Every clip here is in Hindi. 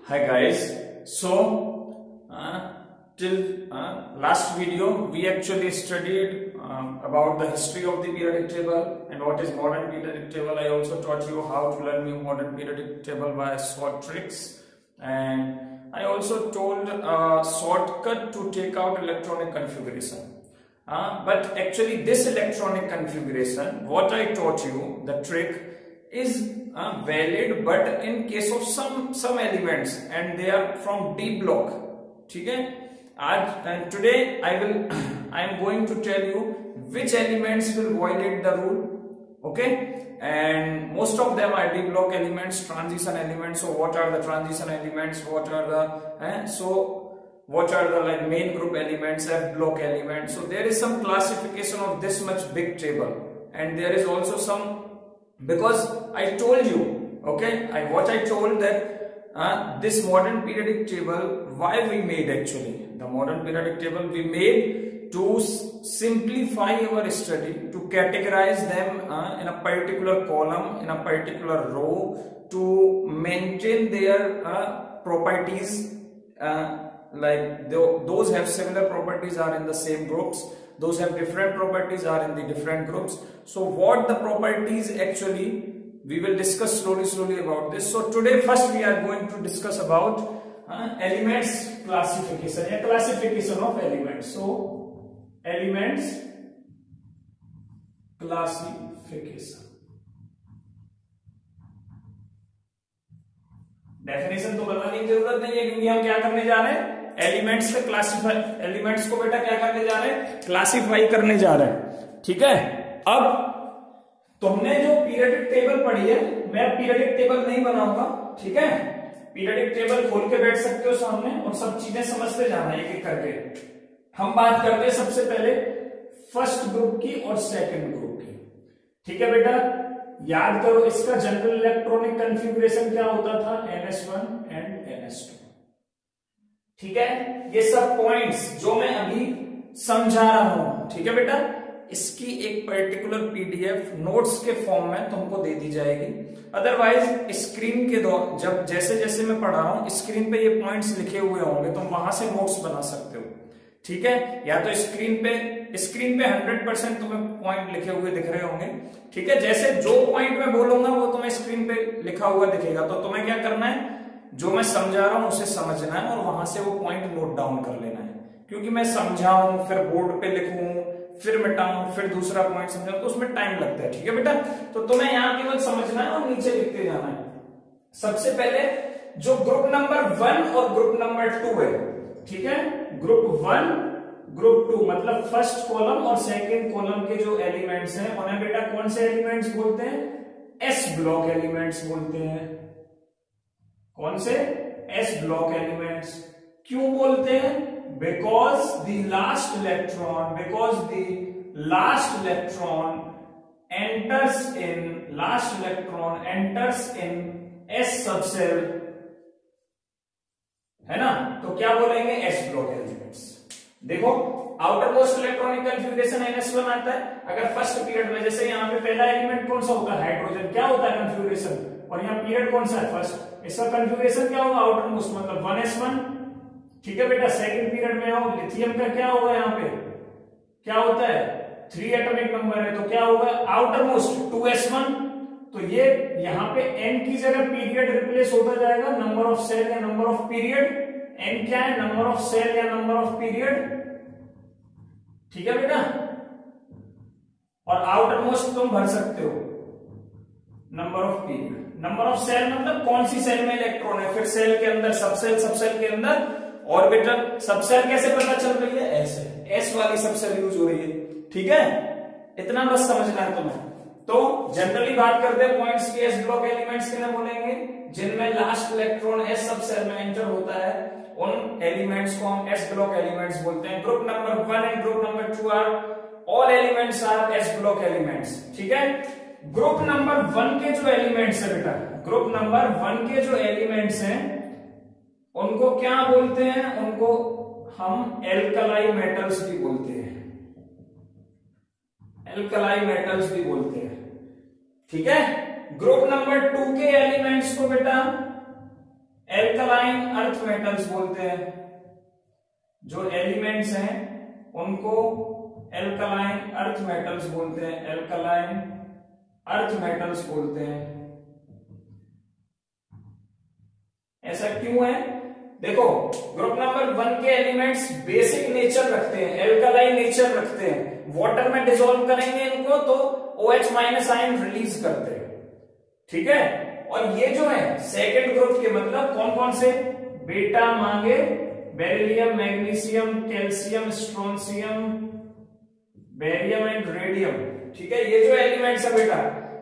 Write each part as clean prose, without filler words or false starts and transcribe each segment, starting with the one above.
Hi guys. Till last video we actually studied about the history of the periodic table and what is modern periodic table. I also taught you how to learn new modern periodic table by short tricks, and I also told a shortcut to take out electronic configuration. But actually this electronic configuration, what I taught you, the trick, is valid but in case of some elements and they are from D block. ठीक है, आज today I am going to tell you which elements will violate the rule. Okay, and most of them are D block elements, transition elements. So what are the transition elements? What are the like main group elements, F block elements? So there is some classification of this much big table, and there is also some, because I told you, okay, what I told that this modern periodic table, why we made actually the modern periodic table, we made to simplify our study, to categorize them in a particular column, in a particular row, to maintain their properties, like those have similar properties are in the same groups, those have different properties are in the different groups. So what the properties actually, we will discuss slowly about this. So today first we are going to discuss about elements classification, या classification of elements. So elements classification. Definition तो बताने की जरूरत नहीं है, क्योंकि हम क्या करने जा रहे हैं, एलिमेंट्स से क्लासिफाई, एलिमेंट्स को बेटा क्या करने जा रहे हैं, क्लासिफाई करने जा रहे हैं. ठीक है, अब तुमने जो पीरियडिक टेबल पढ़ी है, मैं पीरियडिक टेबल नहीं बनाऊंगा. ठीक है, पीरियडिक टेबल खोल के बैठ सकते हो सामने और सब चीजें समझते जाना एक एक करके. हम बात करते हैं सबसे पहले फर्स्ट ग्रुप की और सेकंड ग्रुप की. ठीक है बेटा, याद करो इसका जनरल इलेक्ट्रॉनिक कॉन्फ़िगरेशन क्या होता था, NS1 एंड NS2. ठीक है, ये सब पॉइंट्स जो मैं अभी समझा रहा हूं, ठीक है बेटा, इसकी एक पर्टिकुलर PDF नोट्स के फॉर्म में तुमको दे दी जाएगी. अदरवाइज स्क्रीन के दौर जब जैसे मैं पढ़ा रहा हूं, स्क्रीन पे ये पॉइंट्स लिखे हुए होंगे, तुम वहां से नोट्स बना सकते हो. ठीक है, या तो स्क्रीन पे 100% तुम्हें पॉइंट लिखे हुए दिख रहे होंगे. ठीक है, जैसे जो पॉइंट मैं बोलूंगा वो तुम्हें स्क्रीन पे लिखा हुआ दिखेगा, तो तुम्हें क्या करना है, जो मैं समझा रहा हूं उसे समझना है और वहां से वो पॉइंट नोट डाउन कर लेना है. क्योंकि मैं समझाऊं, फिर बोर्ड पे लिखूं, फिर मिटाऊं, फिर दूसरा पॉइंट समझाऊं, तो उसमें टाइम लगता है. ठीक है बेटा, तो तुम्हें यहाँ केवल समझना है और नीचे लिखते जाना है. सबसे पहले जो ग्रुप नंबर 1 और ग्रुप नंबर 2 है, ठीक है, ग्रुप 1 ग्रुप 2 मतलब फर्स्ट कॉलम और सेकंड कॉलम के जो एलिमेंट्स हैं उन्हें बेटा कौन से एलिमेंट्स बोलते हैं, एस ब्लॉक एलिमेंट्स बोलते हैं. कौन से, एस ब्लॉक एलिमेंट्स. क्यों बोलते हैं, because the last electron enters in S subcell, है ना, तो क्या बोलेंगे, S ब्लॉक एलिमेंट्स. देखो outer most electronic configuration NS1 आता है. अगर फर्स्ट पीरियड में, जैसे यहाँ पे पहला एलिमेंट कौन सा होता है, हाइड्रोजन, क्या होता है कॉन्फ़िगरेशन, और यहाँ पीरियड कौन सा है, फर्स्ट, इसका कॉन्फ़िगरेशन क्या होगा, आउटर मोस्ट मतलब 1s1. ठीक है बेटा, सेकंड पीरियड में आओ, लिथियम का क्या होगा, यहाँ पे क्या होता है, 3 एटॉमिक नंबर है, तो क्या होगा, आउटर मोस्ट 2s1. तो ये यहाँ पे n की जगह पीरियड रिप्लेस होता जाएगा, नंबर ऑफ सेल या नंबर ऑफ पीरियड. n क्या है, नंबर ऑफ सेल या नंबर ऑफ पीरियड. ठीक है बेटा, और आउटर मोस्ट तुम भर सकते हो number of period. Number of shell मतलब कौन सी सेल में इलेक्ट्रॉन है, फिर सेल के अंदर सबसेल, सबसेल के अंदर ऑर्बिटल. सबसेल कैसे पता चल रही है, ऐसे एस वाली सबसेल यूज हो रही है. ठीक है, इतना बस समझना है तुम्हें. तो जनरली बात करते हैं पॉइंट्स की, एस ब्लॉक एलिमेंट्स के नाम बोलेंगे जिनमें लास्ट इलेक्ट्रॉन एस सबसेल में एंटर होता है, उन एलिमेंट्स को हम एस ब्लॉक एलिमेंट्स बोलते हैं. Group number 1 and group number 2 are all elements are S block elements. ठीक है, ग्रुप नंबर 1 के जो एलिमेंट्स है बेटा, ग्रुप नंबर 1 के जो एलिमेंट्स हैं उनको क्या बोलते हैं, उनको हम एल्कलाई मेटल्स भी बोलते हैं. एल्कलाई मेटल्स भी बोलते हैं। ठीक है। ग्रुप नंबर 2 के एलिमेंट्स को बेटा एल्कलाइन अर्थ मेटल्स बोलते हैं। जो एलिमेंट्स हैं उनको एल्कलाइन अर्थ मेटल्स बोलते हैं, एल्कलाइन अर्थ मेटल्स बोलते हैं। ऐसा क्यों है? देखो, ग्रुप नंबर 1 के एलिमेंट्स बेसिक नेचर रखते हैं, एल्कलाइन नेचर रखते हैं। वाटर में डिसॉल्व करेंगे इनको तो OH माइनस आयन रिलीज करते हैं, ठीक है। और ये जो है सेकंड ग्रुप के, मतलब कौन कौन से? बीटा मांगे, beryllium, magnesium, calcium, strontium, barium and radium, ठीक है। ये जो एलिमेंट्स है बेटा,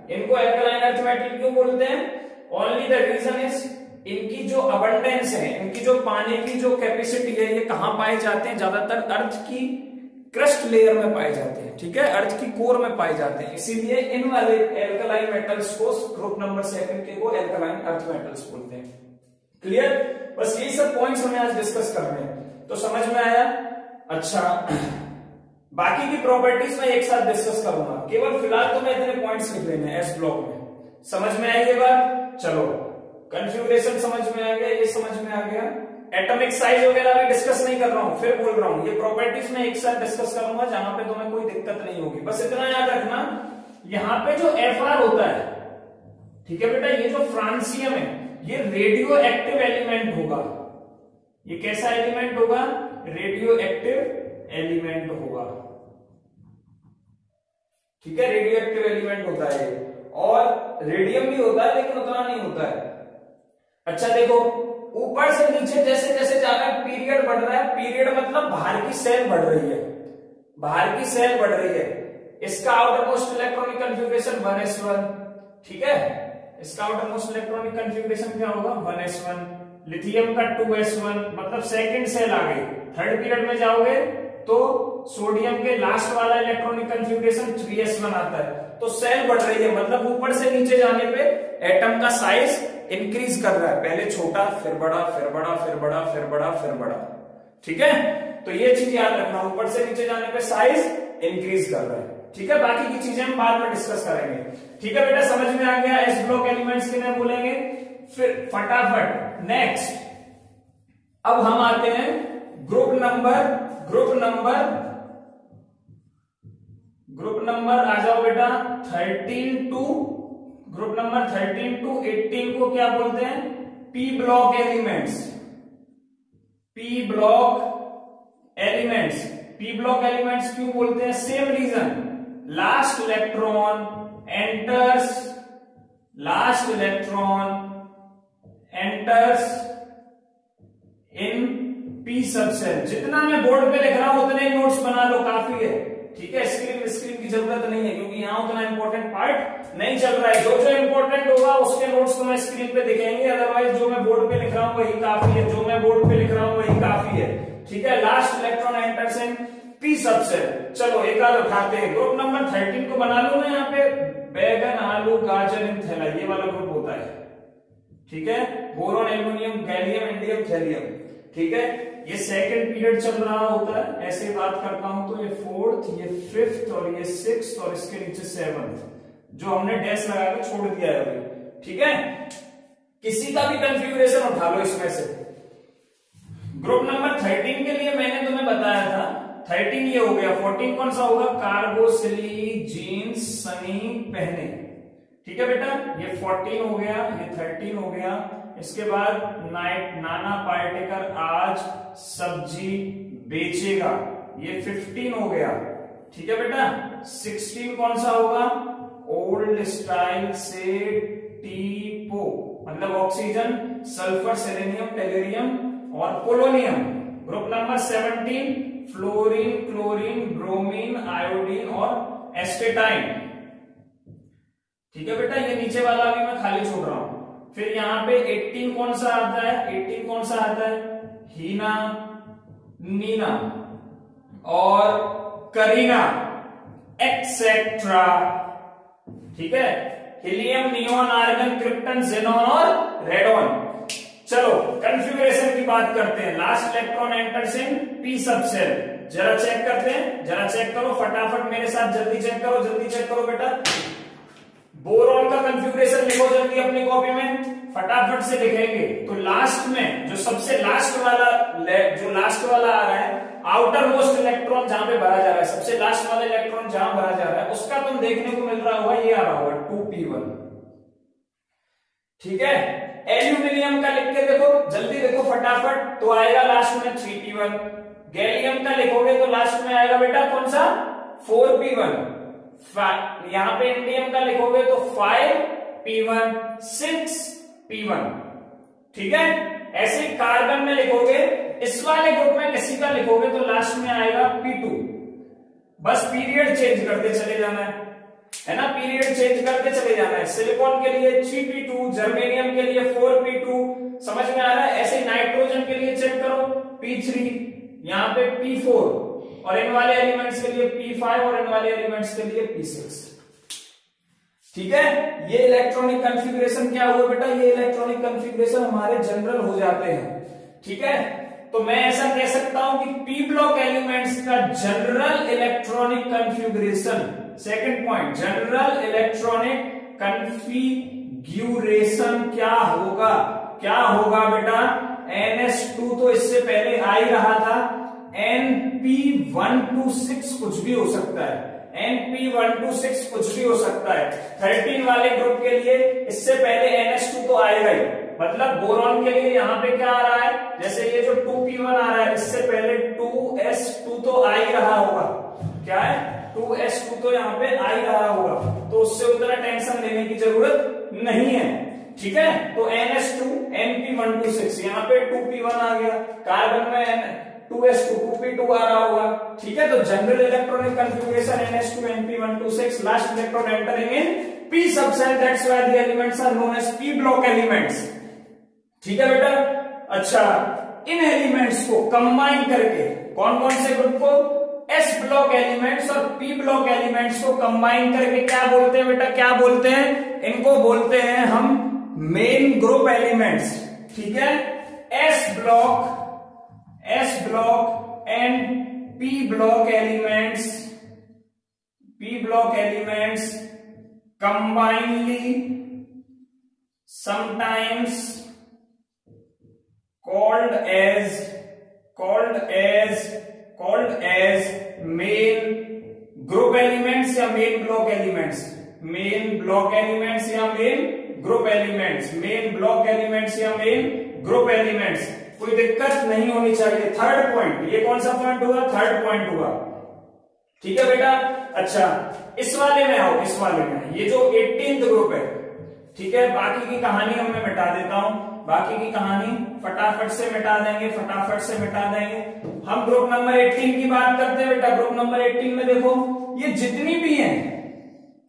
इनको एल्कलाइन अर्थ मेटल क्यों बोलते हैं? ओनली द रीजन इज इनकी जो अबंडेंस है, इनकी जो पाने की जो कैपेसिटी है, ये कहां पाए जाते हैं? ज्यादातर अर्थ की क्रस्ट लेयर में पाए जाते हैं, ठीक है, अर्थ की कोर में पाए जाते हैं। इसीलिए इन वाले एल्कलाइन मेटल्स को ग्रुप नंबर 2 के को एल्कलाइन अर्थ मेटल्स बोलते हैं। क्लियर? बस यही सब पॉइंट्स हमें आज डिस्कस करने हैं, तो समझ में आया? अच्छा, बाकी की प्रॉपर्टीज में एक साथ डिस्कस करूंगा, केवल फिलहाल तो मैं इतने पॉइंट्स लिख लेने हैं एस ब्लॉक में। समझ में आई ये बात? चलो, कन्फिगुरेशन समझ में आ गया, ये समझ में आ गया। एटॉमिक साइज वगैरह भी डिस्कस नहीं कर रहा हूं, फिर बोल रहा हूं, ये प्रॉपर्टीज में एक साथ डिस्कस करूंगा, जहां पे तुम्हें कोई दिक्कत नहीं होगी। बस इतना याद रखना, यहां पे जो Fr होता है, ठीक है बेटा, ये जो फ्रांसियम है, ये रेडियो एक्टिव एलिमेंट होगा। ये कैसा एलिमेंट होगा? रेडियो एक्टिव एलिमेंट होगा, ठीक है, रेडियो एक्टिव एलिमेंट होता है। और रेडियम भी होता है, लेकिन उतना नहीं होता है। अच्छा देखो, ऊपर से नीचे जैसे जैसे जा रहा है, पीरियड बढ़ रहा है। पीरियड मतलब बाहर की सेल बढ़ रही है, बाहर की सेल बढ़ रही है। इसका outer most electronic configuration 1s1, ठीक है। इसका आउटर मोस्ट इलेक्ट्रॉनिक कन्फिगुरेशन क्या होगा? 1s1। लिथियम का 2s1, मतलब सेकंड सेल आ गई। थर्ड पीरियड में जाओगे तो सोडियम के लास्ट वाला इलेक्ट्रॉनिक कन्फिगुरेशन 3s1 आता है। तो सेल बढ़ रही है, मतलब ऊपर से नीचे जाने पे एटम का साइज इंक्रीज कर रहा है, पहले छोटा, फिर बड़ा, फिर बड़ा, फिर बड़ा, फिर बड़ा, फिर बड़ा, ठीक है। तो ये चीज याद रखना, ऊपर से नीचे जाने पे साइज इंक्रीज कर रहा है, ठीक है। बाकी की चीजें हम बाद में डिस्कस करेंगे, ठीक है बेटा। समझ में आ गया? एस ब्लॉक एलिमेंट्स किन्हें बोलेंगे? फिर फटाफट नेक्स्ट, अब हम आते हैं ग्रुप नंबर आ जाओ बेटा 13 टू, ग्रुप नंबर 13 टू 18 को क्या बोलते हैं? P block elements. P block elements, P block elements क्यों बोलते हैं? Same reason, last electron enters in P subshell. जितना मैं बोर्ड पे लिख रहा हूं उतने नोट्स बना लो, काफी है, ठीक है। स्क्रीन की जरूरत नहीं है, क्योंकि यहां उतना इंपॉर्टेंट पार्ट नहीं चल रहा है। जो इंपॉर्टेंट होगा उसके नोट्स तुम्हें स्क्रीन पे दिखेंगे, अदरवाइज जो मैं बोर्ड पे लिख रहा हूं वही काफी है, जो मैं बोर्ड पे लिख रहा हूं वही काफी है, ठीक है। Last electron enters in P subshell. चलो एक आध उठाते हैं। ग्रुप नंबर 13 को बना लो ना, यहाँ पे बैगन, आलू, गाजर, थैला, ये वाला ग्रुप होता है, ठीक है। Boron, aluminium, gallium, indium, thallium, ठीक है। ये सेकंड पीरियड चल रहा होता है, ऐसे बात करता हूं तो ये 4th, ये 5th और ये 6th और इसके नीचे 7th, जो हमने डैश लगा के छोड़ दिया है अभी, ठीक है। किसी का भी कंफिगुरेशन उठा लो इसमें से। ग्रुप नंबर 13 के लिए मैंने तुम्हें बताया था, 13 ये हो गया। 14 कौन सा होगा? कार्बोसिली, जीन्स, सनी, पहने, ठीक है बेटा। ये 14 हो गया, ये 13 हो गया। इसके बाद नाना पार्टिकर आज सब्जी बेचेगा, ये 15 हो गया, ठीक है बेटा। 16 कौन सा होगा? ओल्ड स्टाइल से टीपो, मतलब ऑक्सीजन, सल्फर, सेलेनियम, टेलेरियम और polonium. Group number 17 fluorine, chlorine, bromine, iodine और एस्टेटाइन, ठीक है बेटा। ये नीचे वाला भी मैं खाली छोड़ रहा हूं। फिर यहां पे 18 कौन सा आता है? 18 कौन सा आता है? हीना, नीना और करीना, एक्सेट्रा, ठीक है। Helium, neon, argon, krypton, xenon और रेडॉन। चलो कॉन्फ़िगरेशन की बात करते हैं। Last electron enters in P subshell. जरा चेक करते हैं, जरा चेक करो फटाफट मेरे साथ, जल्दी चेक करो, जल्दी चेक करो बेटा। बोरॉन का कंफिग्रेशन लिखो जल्दी अपनी कॉपी में, फटाफट से लिखेंगे। तो लास्ट में जो सबसे लास्ट वाला आ रहा है, आउटर मोस्ट इलेक्ट्रॉन जहां पे भरा जा रहा है, सबसे लास्ट वाला इलेक्ट्रॉन जहां भरा जा रहा है, उसका तुम देखने को मिल रहा होगा, ये आ रहा होगा 2p1। ठीक है, एल्यूमिनियम का लिख के देखो, जल्दी देखो फटाफट, तो आएगा लास्ट में 3p1। गैलियम का लिखोगे तो लास्ट में आएगा बेटा कौन सा, 4p1। यहां पे इंडियम का लिखोगे तो 5p1, 6p1। ठीक है, ऐसे ही कार्बन में लिखोगे, इस वाले ग्रुप में किसी का लिखोगे तो लास्ट में आएगा p2। बस पीरियड चेंज करते चले जाना है ना, पीरियड चेंज करते चले जाना है। सिलिकॉन के लिए 3p2, जर्मेनियम के लिए 4p2, समझ में आ रहा है। ऐसे नाइट्रोजन के लिए चेक करो p3, यहाँ पे p4, और इन वाले एलिमेंट्स के लिए p5, और इन वाले एलिमेंट्स के लिए p6। ठीक है, ये इलेक्ट्रॉनिक कॉन्फ़िगरेशन क्या हुआ बेटा, ये इलेक्ट्रॉनिक कॉन्फ़िगरेशन हमारे जनरल हो जाते हैं। ठीक है, तो मैं ऐसा कह सकता हूं कि p ब्लॉक एलिमेंट्स का general electronic configuration, second point, general electronic configuration क्या होगा बेटा, NS2 तो इससे पहले आ ही रहा था, NP126 कुछ भी हो सकता है, NP126 कुछ भी हो सकता है। 13 वाले ग्रुप के लिए इससे पहले NS2 तो आएगा ही, मतलब बोरॉन के लिए यहाँ पे क्या आ रहा है, जैसे ये जो 2p1 आ रहा है, इससे पहले 2s2 तो आ ही रहा होगा। क्या है, 2s2 तो यहाँ पे आ ही रहा होगा, तो उससे उतना टेंशन लेने की जरूरत नहीं है। ठीक है, तो NS2 NP126, यहाँ पे 2p1 आ गया, कार्बन में 2s2 2p2 आ रहा होगा। ठीक है, तो general electronic configuration NS2 NP126, last electron entering in p subset, that's why the elements are known as p block elements. ठीक है बेटा, अच्छा, इन एलिमेंट्स को कंबाइन करके, कौन कौन से ग्रुप को, s ब्लॉक एलिमेंट्स और p ब्लॉक एलिमेंट्स को कंबाइन करके क्या बोलते हैं बेटा, क्या बोलते हैं, इनको बोलते हैं हम मेन ग्रुप एलिमेंट्स। ठीक है, s block and p block elements combinedly sometimes called as main group elements या main block elements, main block elements या main group elements, main block elements या main group elements। कोई दिक्कत नहीं होनी चाहिए। थर्ड पॉइंट, ये कौन सा पॉइंट हुआ, थर्ड पॉइंट हुआ। ठीक है बेटा, अच्छा इस वाले में आओ, इस वाले में ये जो 18th ग्रुप है, ठीक है, बाकी की कहानी मैं मिटा देता हूं, बाकी की कहानी फटाफट से मिटा देंगे, फटाफट से मिटा देंगे। हम ग्रुप नंबर 18 की बात करते हैं बेटा। ग्रुप नंबर 18 में देखो, ये जितनी भी हैं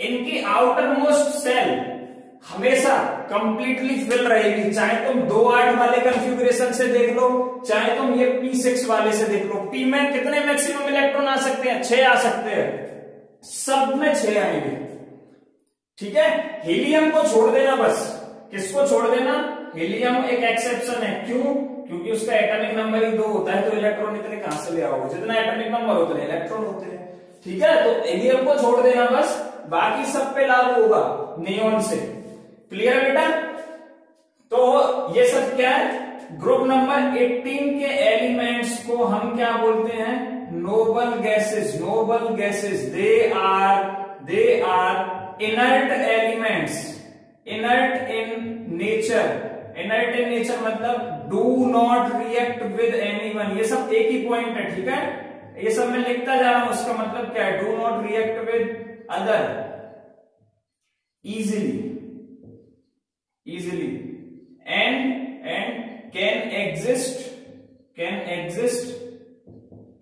इनकी आउटर मोस्ट सेल हमेशा कंप्लीटली फिल रहेगी, चाहे तुम 2-8 वाले कॉन्फ़िगरेशन से देख लो, चाहे तुम ये p6 वाले से देख लो। p में कितने मैक्सिमम इलेक्ट्रॉन आ सकते हैं, 6 आ सकते हैं, सब में 6 आएंगे। ठीक है, हीलियम को छोड़ देना, बस किसको छोड़ देना, हीलियम एक एक्सेप्शन है। क्यों, क्योंकि उसका एटॉमिक नंबर ही 2 होता है, तो इलेक्ट्रॉन इतने कहां से ले आओगे, जितना एटॉमिक नंबर उतने इलेक्ट्रॉन होते हैं। ठीक है, तो हीलियम को छोड़ देना बस, बाकी सब पे लागू होगा नियॉन से। क्लियर बेटा, तो ये सब क्या है, ग्रुप नंबर 18 के एलिमेंट्स को हम क्या बोलते हैं, noble gases. Noble gases, they are inert elements, inert in nature. Inert in nature मतलब do not react with anyone, ये सब एक ही पॉइंट है। ठीक है, ये सब मैं लिखता जा रहा हूं, उसका मतलब क्या है, do not react with other easily and can exist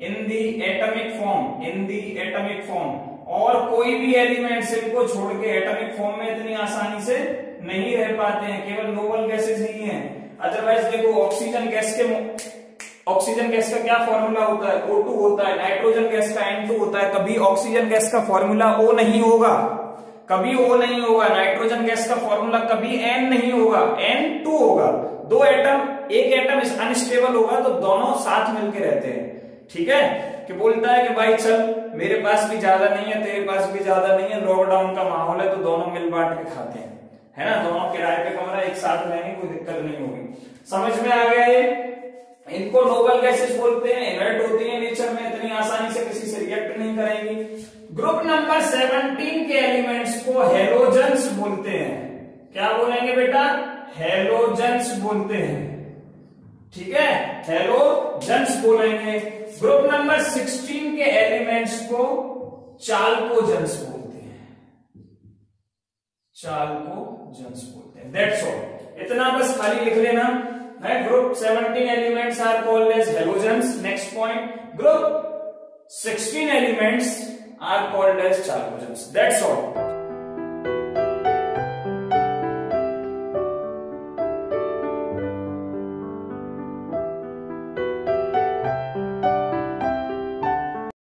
in the atomic form, और कोई भी एलिमेंट्स इनको छोड़ के एटॉमिक फॉर्म में इतनी आसानी से नहीं रह पाते हैं, केवल नोबल गैसेस ही हैं। अदरवाइज देखो, ऑक्सीजन गैस का क्या फॉर्मूला होता है, O2 होता है, नाइट्रोजन गैस का N2 होता है, कभी ऑक्सीजन गैस का फॉर्मूला O नहीं होगा, कभी O नहीं होगा, नाइट्रोजन गैस का फॉर्मूला कभी N नहीं होगा, N2 होगा। दो एटम, एक एटम अनस्टेबल होगा तो दोनों साथ मिलके रहते हैं। ठीक है, कि बोलता है कि भाई चल मेरे पास भी ज्यादा नहीं है, तेरे पास भी ज्यादा नहीं है, लॉकडाउन का माहौल है तो दोनों मिल बांट के खाते हैं, है ना, दोनों किराए पे कमरा एक साथ रहेंगे, कोई दिक्कत नहीं होगी। समझ में आ गया ये? इनको नोबल गैसेस बोलते हैं, इनर्ट होती है नेचर में, इतनी आसानी से किसी से रिएक्ट नहीं करेंगी। ग्रुप नंबर 17 के एलिमेंट्स को हेलोजेंस बोलते हैं। क्या बोलेंगे बेटा? हेलोजेंस बोलते हैं, ठीक है, हेलोजेंस बोलेंगे। ग्रुप नंबर 16 के एलिमेंट्स को चाल्कोजेंस बोलते हैं, चाल्कोजेंस बोलते हैं। दैट्स ऑल, इतना बस खाली लिख लेना है। Group 17 elements are called as halogens. Next point, group 16 elements are called as chalcogens. That's all.